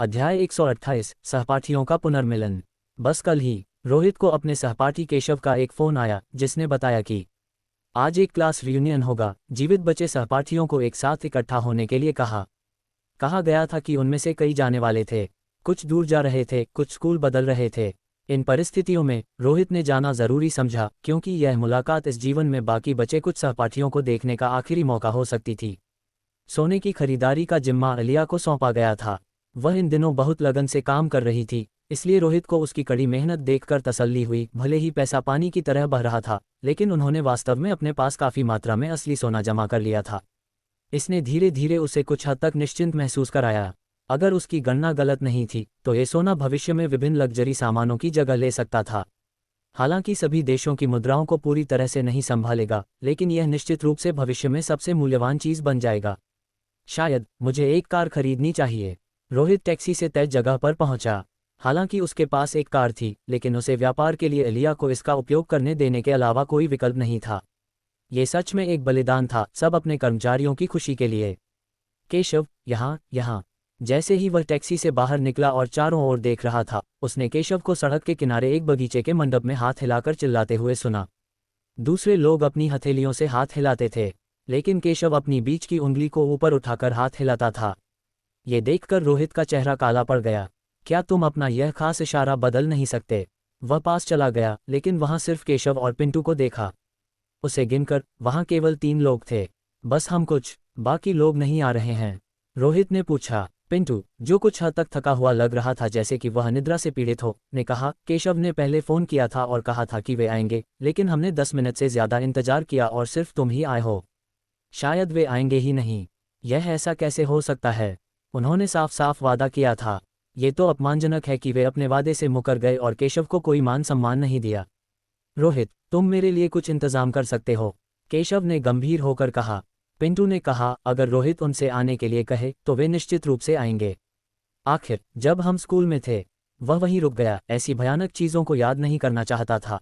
अध्याय 128, सहपाठियों का पुनर्मिलन। बस कल ही रोहित को अपने सहपाठी केशव का एक फोन आया, जिसने बताया कि आज एक क्लास रियूनियन होगा। जीवित बचे सहपाठियों को एक साथ इकट्ठा होने के लिए कहा गया था कि उनमें से कई जाने वाले थे, कुछ दूर जा रहे थे, कुछ स्कूल बदल रहे थे। इन परिस्थितियों में रोहित ने जाना जरूरी समझा, क्योंकि यह मुलाकात इस जीवन में बाकी बचे कुछ सहपाठियों को देखने का आखिरी मौका हो सकती थी। सोने की खरीदारी का जिम्मा अलिया को सौंपा गया था। वह इन दिनों बहुत लगन से काम कर रही थी, इसलिए रोहित को उसकी कड़ी मेहनत देखकर तसल्ली हुई। भले ही पैसा पानी की तरह बह रहा था, लेकिन उन्होंने वास्तव में अपने पास काफ़ी मात्रा में असली सोना जमा कर लिया था। इसने धीरे धीरे उसे कुछ हद तक निश्चिंत महसूस कराया। अगर उसकी गणना गलत नहीं थी, तो ये सोना भविष्य में विभिन्न लग्जरी सामानों की जगह ले सकता था। हालांकि सभी देशों की मुद्राओं को पूरी तरह से नहीं संभालेगा, लेकिन यह निश्चित रूप से भविष्य में सबसे मूल्यवान चीज़ बन जाएगा। शायद मुझे एक कार खरीदनी चाहिए। रोहित टैक्सी से तय जगह पर पहुंचा। हालांकि उसके पास एक कार थी, लेकिन उसे व्यापार के लिए अलिया को इसका उपयोग करने देने के अलावा कोई विकल्प नहीं था। ये सच में एक बलिदान था, सब अपने कर्मचारियों की खुशी के लिए। केशव, यहाँ। जैसे ही वह टैक्सी से बाहर निकला और चारों ओर देख रहा था, उसने केशव को सड़क के किनारे एक बगीचे के मंडप में हाथ हिलाकर चिल्लाते हुए सुना। दूसरे लोग अपनी हथेलियों से हाथ हिलाते थे, लेकिन केशव अपनी बीच की उंगली को ऊपर उठाकर हाथ हिलाता था। ये देखकर रोहित का चेहरा काला पड़ गया। क्या तुम अपना यह खास इशारा बदल नहीं सकते? वह पास चला गया, लेकिन वहां सिर्फ केशव और पिंटू को देखा। उसे गिनकर वहां केवल 3 लोग थे। बस हम कुछ, बाकी लोग नहीं आ रहे हैं? रोहित ने पूछा। पिंटू, जो कुछ हद तक थका हुआ लग रहा था, जैसे कि वह निद्रा से पीड़ित हो, ने कहा, केशव ने पहले फोन किया था और कहा था कि वे आएंगे, लेकिन हमने 10 मिनट से ज्यादा इंतजार किया और सिर्फ तुम ही आए हो। शायद वे आएंगे ही नहीं। यह ऐसा कैसे हो सकता है? उन्होंने साफ साफ वादा किया था। ये तो अपमानजनक है कि वे अपने वादे से मुकर गए और केशव को कोई मान सम्मान नहीं दिया। रोहित, तुम मेरे लिए कुछ इंतजाम कर सकते हो? केशव ने गंभीर होकर कहा। पिंटू ने कहा, अगर रोहित उनसे आने के लिए कहे तो वे निश्चित रूप से आएंगे। आखिर जब हम स्कूल में थे, वह वहीं रुक गया, ऐसी भयानक चीज़ों को याद नहीं करना चाहता था।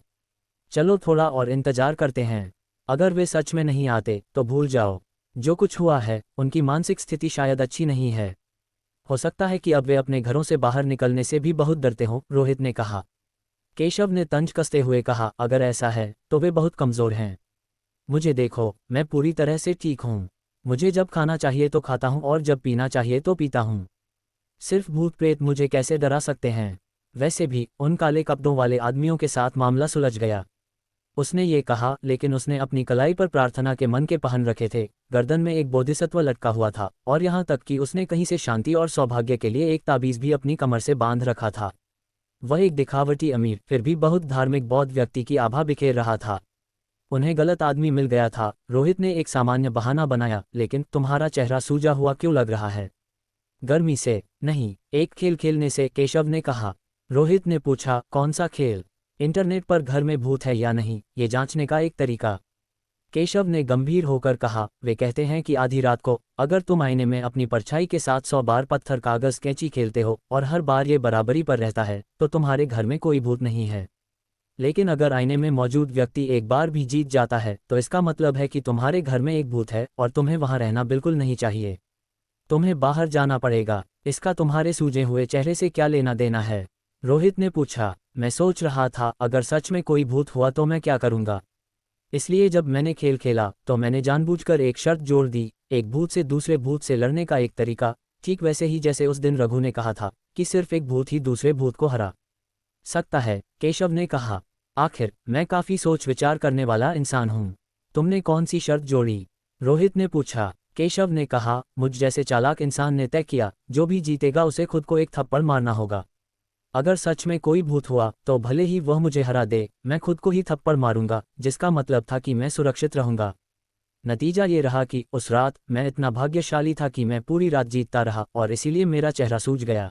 चलो थोड़ा और इंतजार करते हैं। अगर वे सच में नहीं आते तो भूल जाओ, जो कुछ हुआ है उनकी मानसिक स्थिति शायद अच्छी नहीं है। हो सकता है कि अब वे अपने घरों से बाहर निकलने से भी बहुत डरते हों, रोहित ने कहा। केशव ने तंज कसते हुए कहा, अगर ऐसा है तो वे बहुत कमज़ोर हैं। मुझे देखो, मैं पूरी तरह से ठीक हूँ। मुझे जब खाना चाहिए तो खाता हूँ और जब पीना चाहिए तो पीता हूँ। सिर्फ भूत प्रेत मुझे कैसे डरा सकते हैं। वैसे भी उन काले कपड़ों वाले आदमियों के साथ मामला सुलझ गया। उसने ये कहा, लेकिन उसने अपनी कलाई पर प्रार्थना के मन के पहन रखे थे, गर्दन में एक बोधिसत्व लटका हुआ था, और यहाँ तक कि उसने कहीं से शांति और सौभाग्य के लिए एक ताबीज भी अपनी कमर से बांध रखा था। वह एक दिखावटी अमीर फिर भी बहुत धार्मिक बौद्ध व्यक्ति की आभा बिखेर रहा था। उन्हें गलत आदमी मिल गया था। रोहित ने एक सामान्य बहाना बनाया, लेकिन तुम्हारा चेहरा सूजा हुआ क्यों लग रहा है? गर्मी से? नहीं, एक खेल खेलने से, केशव ने कहा। रोहित ने पूछा, कौन सा खेल? इंटरनेट पर घर में भूत है या नहीं, ये जांचने का एक तरीका। केशव ने गंभीर होकर कहा, वे कहते हैं कि आधी रात को अगर तुम आईने में अपनी परछाई के साथ 100 बार पत्थर कागज कैंची खेलते हो और हर बार ये बराबरी पर रहता है तो तुम्हारे घर में कोई भूत नहीं है। लेकिन अगर आईने में मौजूद व्यक्ति एक बार भी जीत जाता है तो इसका मतलब है कि तुम्हारे घर में एक भूत है और तुम्हें वहां रहना बिल्कुल नहीं चाहिए। तुम्हें बाहर जाना पड़ेगा। इसका तुम्हारे सूजे हुए चेहरे से क्या लेना देना है? रोहित ने पूछा। मैं सोच रहा था, अगर सच में कोई भूत हुआ तो मैं क्या करूंगा। इसलिए जब मैंने खेल खेला तो मैंने जानबूझकर एक शर्त जोड़ दी, एक भूत से दूसरे भूत से लड़ने का एक तरीका, ठीक वैसे ही जैसे उस दिन रघु ने कहा था कि सिर्फ एक भूत ही दूसरे भूत को हरा सकता है, केशव ने कहा। आखिर मैं काफी सोच विचार करने वाला इंसान हूँ। तुमने कौन सी शर्त जोड़ी? रोहित ने पूछा। केशव ने कहा, मुझ जैसे चालाक इंसान ने तय किया, जो भी जीतेगा उसे खुद को एक थप्पड़ मारना होगा। अगर सच में कोई भूत हुआ तो भले ही वह मुझे हरा दे, मैं खुद को ही थप्पड़ मारूंगा, जिसका मतलब था कि मैं सुरक्षित रहूंगा। नतीजा ये रहा कि उस रात मैं इतना भाग्यशाली था कि मैं पूरी रात जीतता रहा और इसीलिए मेरा चेहरा सूज गया।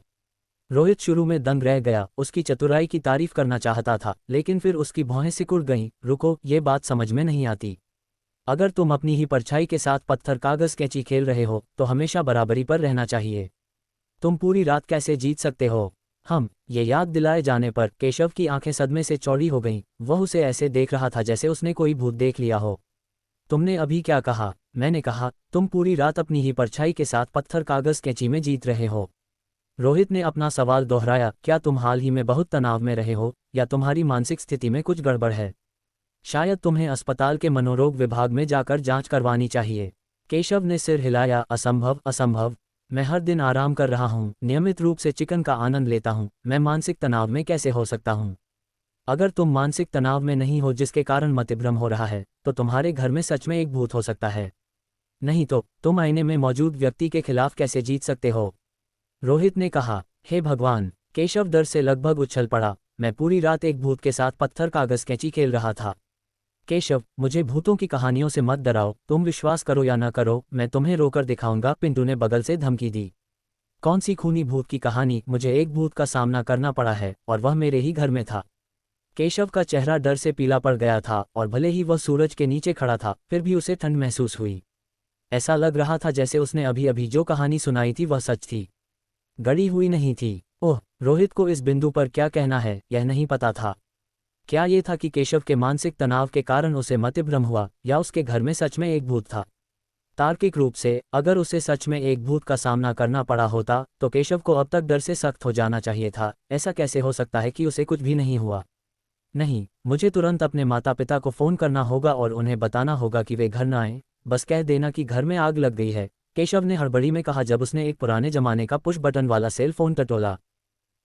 रोहित शुरू में दंग रह गया, उसकी चतुराई की तारीफ करना चाहता था, लेकिन फिर उसकी भौहें सिकुड़ गईं। रुको, ये बात समझ में नहीं आती। अगर तुम अपनी ही परछाई के साथ पत्थर कागज कैंची खेल रहे हो तो हमेशा बराबरी पर रहना चाहिए। तुम पूरी रात कैसे जीत सकते हो? ये याद दिलाए जाने पर केशव की आंखें सदमे से चौड़ी हो गईं। वह उसे ऐसे देख रहा था जैसे उसने कोई भूत देख लिया हो। तुमने अभी क्या कहा? मैंने कहा, तुम पूरी रात अपनी ही परछाई के साथ पत्थर कागज कैंची में जीत रहे हो। रोहित ने अपना सवाल दोहराया, क्या तुम हाल ही में बहुत तनाव में रहे हो या तुम्हारी मानसिक स्थिति में कुछ गड़बड़ है? शायद तुम्हें अस्पताल के मनोरोग विभाग में जाकर जांच करवानी चाहिए। केशव ने सिर हिलाया, असंभव, असंभव। मैं हर दिन आराम कर रहा हूँ, नियमित रूप से चिकन का आनंद लेता हूँ, मैं मानसिक तनाव में कैसे हो सकता हूँ? अगर तुम मानसिक तनाव में नहीं हो जिसके कारण मतिभ्रम हो रहा है तो तुम्हारे घर में सच में एक भूत हो सकता है। नहीं तो तुम आईने में मौजूद व्यक्ति के खिलाफ कैसे जीत सकते हो? रोहित ने कहा। हे भगवान! केशव डर से लगभग उछल पड़ा। मैं पूरी रात एक भूत के साथ पत्थर कागज कैंची खेल रहा था। केशव, मुझे भूतों की कहानियों से मत डराओ, तुम विश्वास करो या न करो, मैं तुम्हें रोकर दिखाऊंगा, पिंटू ने बगल से धमकी दी। कौन सी खूनी भूत की कहानी? मुझे एक भूत का सामना करना पड़ा है और वह मेरे ही घर में था। केशव का चेहरा डर से पीला पड़ गया था और भले ही वह सूरज के नीचे खड़ा था फिर भी उसे ठंड महसूस हुई। ऐसा लग रहा था जैसे उसने अभी अभी जो कहानी सुनाई थी वह सच थी, गढ़ी हुई नहीं थी। ओह, रोहित को इस बिंदु पर क्या कहना है यह नहीं पता था। क्या ये था कि केशव के मानसिक तनाव के कारण उसे मतिभ्रम हुआ या उसके घर में सच में एक भूत था? तार्किक रूप से अगर उसे सच में एक भूत का सामना करना पड़ा होता तो केशव को अब तक डर से सख्त हो जाना चाहिए था। ऐसा कैसे हो सकता है कि उसे कुछ भी नहीं हुआ? नहीं, मुझे तुरंत अपने माता पिता को फ़ोन करना होगा और उन्हें बताना होगा कि वे घर न आएं। बस कह देना कि घर में आग लग गई है, केशव ने हड़बड़ी में कहा जब उसने एक पुराने जमाने का पुश बटन वाला सेल फोन टटोला।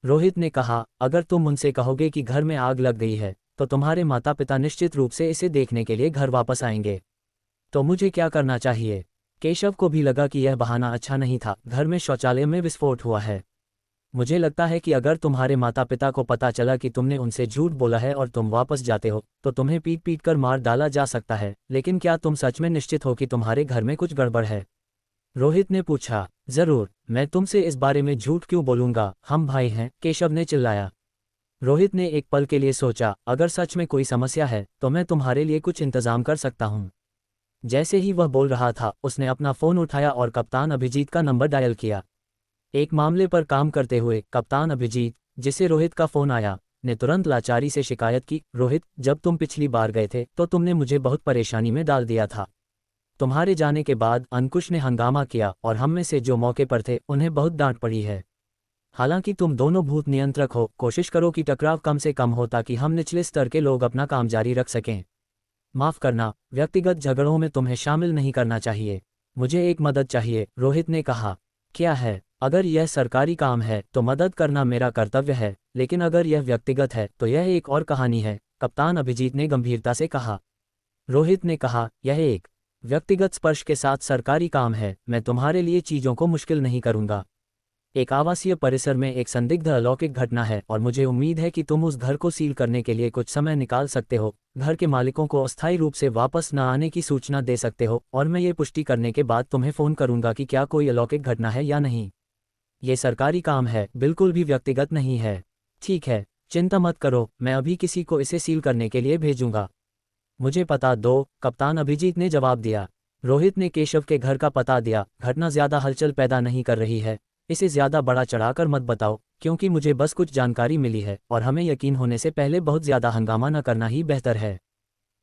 रोहित ने कहा, अगर तुम उनसे कहोगे कि घर में आग लग गई है तो तुम्हारे माता पिता निश्चित रूप से इसे देखने के लिए घर वापस आएंगे। तो मुझे क्या करना चाहिए? केशव को भी लगा कि यह बहाना अच्छा नहीं था। घर में शौचालय में विस्फोट हुआ है। मुझे लगता है कि अगर तुम्हारे माता पिता को पता चला कि तुमने उनसे झूठ बोला है और तुम वापस जाते हो तो तुम्हें पीट पीट कर मार डाला जा सकता है। लेकिन क्या तुम सच में निश्चित हो कि तुम्हारे घर में कुछ गड़बड़ है? रोहित ने पूछा। जरूर, मैं तुमसे इस बारे में झूठ क्यों बोलूंगा, हम भाई हैं, केशव ने चिल्लाया। रोहित ने एक पल के लिए सोचा, अगर सच में कोई समस्या है तो मैं तुम्हारे लिए कुछ इंतजाम कर सकता हूँ। जैसे ही वह बोल रहा था उसने अपना फ़ोन उठाया और कप्तान अभिजीत का नंबर डायल किया। एक मामले पर काम करते हुए कप्तान अभिजीत, जिसे रोहित का फ़ोन आया, ने तुरंत लाचारी से शिकायत की, रोहित, जब तुम पिछली बार गए थे तो तुमने मुझे बहुत परेशानी में डाल दिया था। तुम्हारे जाने के बाद अंकुश ने हंगामा किया और हम में से जो मौके पर थे उन्हें बहुत डांट पड़ी है। हालांकि तुम दोनों भूत नियंत्रक हो, कोशिश करो कि टकराव कम से कम हो ताकि हम निचले स्तर के लोग अपना काम जारी रख सकें। माफ करना, व्यक्तिगत झगड़ों में तुम्हें शामिल नहीं करना चाहिए। मुझे एक मदद चाहिए, रोहित ने कहा। क्या है? अगर यह सरकारी काम है तो मदद करना मेरा कर्तव्य है, लेकिन अगर यह व्यक्तिगत है तो यह एक और कहानी है, कप्तान अभिजीत ने गंभीरता से कहा। रोहित ने कहा, यह एक व्यक्तिगत स्पर्श के साथ सरकारी काम है, मैं तुम्हारे लिए चीजों को मुश्किल नहीं करूंगा। एक आवासीय परिसर में एक संदिग्ध अलौकिक घटना है और मुझे उम्मीद है कि तुम उस घर को सील करने के लिए कुछ समय निकाल सकते हो, घर के मालिकों को अस्थायी रूप से वापस न आने की सूचना दे सकते हो, और मैं ये पुष्टि करने के बाद तुम्हें फ़ोन करूंगा कि क्या कोई अलौकिक घटना है या नहीं। ये सरकारी काम है, बिल्कुल भी व्यक्तिगत नहीं है। ठीक है, चिंता मत करो, मैं अभी किसी को इसे सील करने के लिए भेजूंगा। मुझे पता दो, कप्तान अभिजीत ने जवाब दिया। रोहित ने केशव के घर का पता दिया। घटना ज्यादा हलचल पैदा नहीं कर रही है, इसे ज्यादा बड़ा चढ़ाकर मत बताओ, क्योंकि मुझे बस कुछ जानकारी मिली है और हमें यकीन होने से पहले बहुत ज्यादा हंगामा न करना ही बेहतर है।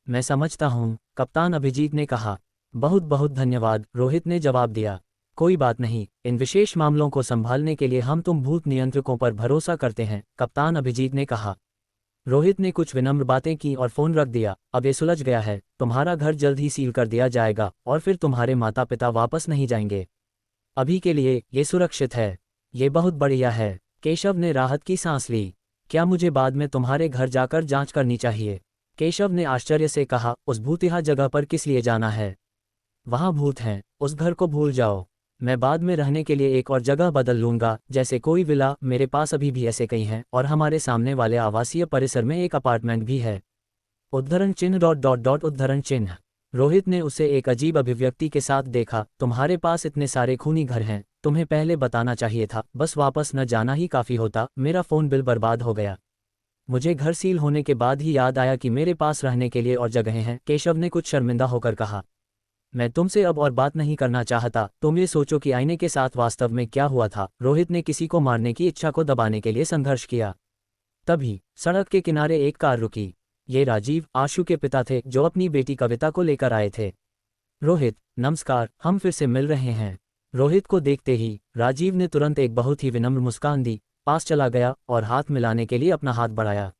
मैं समझता हूँ, कप्तान अभिजीत ने कहा। बहुत बहुत धन्यवाद, रोहित ने जवाब दिया। कोई बात नहीं, इन विशेष मामलों को संभालने के लिए हम तुम भूत नियंत्रकों पर भरोसा करते हैं, कप्तान अभिजीत ने कहा। रोहित ने कुछ विनम्र बातें की और फोन रख दिया। अब ये सुलझ गया है, तुम्हारा घर जल्द ही सील कर दिया जाएगा और फिर तुम्हारे माता पिता वापस नहीं जाएंगे। अभी के लिए ये सुरक्षित है। ये बहुत बढ़िया है। केशव ने राहत की सांस ली। क्या मुझे बाद में तुम्हारे घर जाकर जांच करनी चाहिए? केशव ने आश्चर्य से कहा, उस भूतिया जगह पर किस लिए जाना है? वहाँ भूत हैं, उस घर को भूल जाओ। मैं बाद में रहने के लिए एक और जगह बदल लूंगा, जैसे कोई विला, मेरे पास अभी भी ऐसे कई हैं, और हमारे सामने वाले आवासीय परिसर में एक अपार्टमेंट भी है। उद्धरण चिन्ह उद्धरण चिन्ह। रोहित ने उसे एक अजीब अभिव्यक्ति के साथ देखा। तुम्हारे पास इतने सारे खूनी घर हैं, तुम्हें पहले बताना चाहिए था, बस वापस न जाना ही काफ़ी होता। मेरा फ़ोन बिल बर्बाद हो गया। मुझे घर सील होने के बाद ही याद आया कि मेरे पास रहने के लिए और जगहें हैं, केशव ने कुछ शर्मिंदा होकर कहा। मैं तुमसे अब और बात नहीं करना चाहता, तुम ये सोचो कि आईने के साथ वास्तव में क्या हुआ था। रोहित ने किसी को मारने की इच्छा को दबाने के लिए संघर्ष किया। तभी सड़क के किनारे एक कार रुकी। ये राजीव, आशु के पिता थे, जो अपनी बेटी कविता को लेकर आए थे। रोहित, नमस्कार, हम फिर से मिल रहे हैं। रोहित को देखते ही राजीव ने तुरंत एक बहुत ही विनम्र मुस्कान दी, पास चला गया और हाथ मिलाने के लिए अपना हाथ बढ़ाया।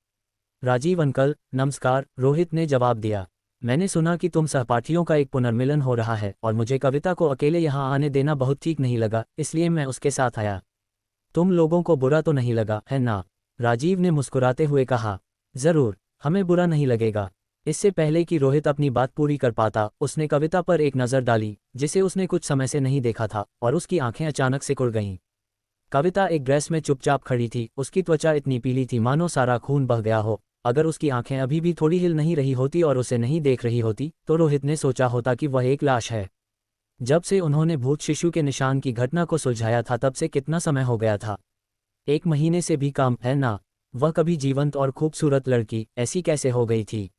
राजीव अंकल, नमस्कार, रोहित ने जवाब दिया। मैंने सुना कि तुम सहपाठियों का एक पुनर्मिलन हो रहा है और मुझे कविता को अकेले यहाँ आने देना बहुत ठीक नहीं लगा, इसलिए मैं उसके साथ आया। तुम लोगों को बुरा तो नहीं लगा, है ना? राजीव ने मुस्कुराते हुए कहा। जरूर, हमें बुरा नहीं लगेगा। इससे पहले कि रोहित अपनी बात पूरी कर पाता, उसने कविता पर एक नज़र डाली, जिसे उसने कुछ समय से नहीं देखा था, और उसकी आंखें अचानक सिकुड़ गईं। कविता एक ड्रेस में चुपचाप खड़ी थी, उसकी त्वचा इतनी पीली थी मानो सारा खून बह गया हो। अगर उसकी आंखें अभी भी थोड़ी हिल नहीं रही होती और उसे नहीं देख रही होती, तो रोहित ने सोचा होता कि वह एक लाश है। जब से उन्होंने भूत शिशु के निशान की घटना को सुलझाया था, तब से कितना समय हो गया था? 1 महीने से भी कम, है ना? वह कभी जीवंत और खूबसूरत लड़की ऐसी कैसे हो गई थी?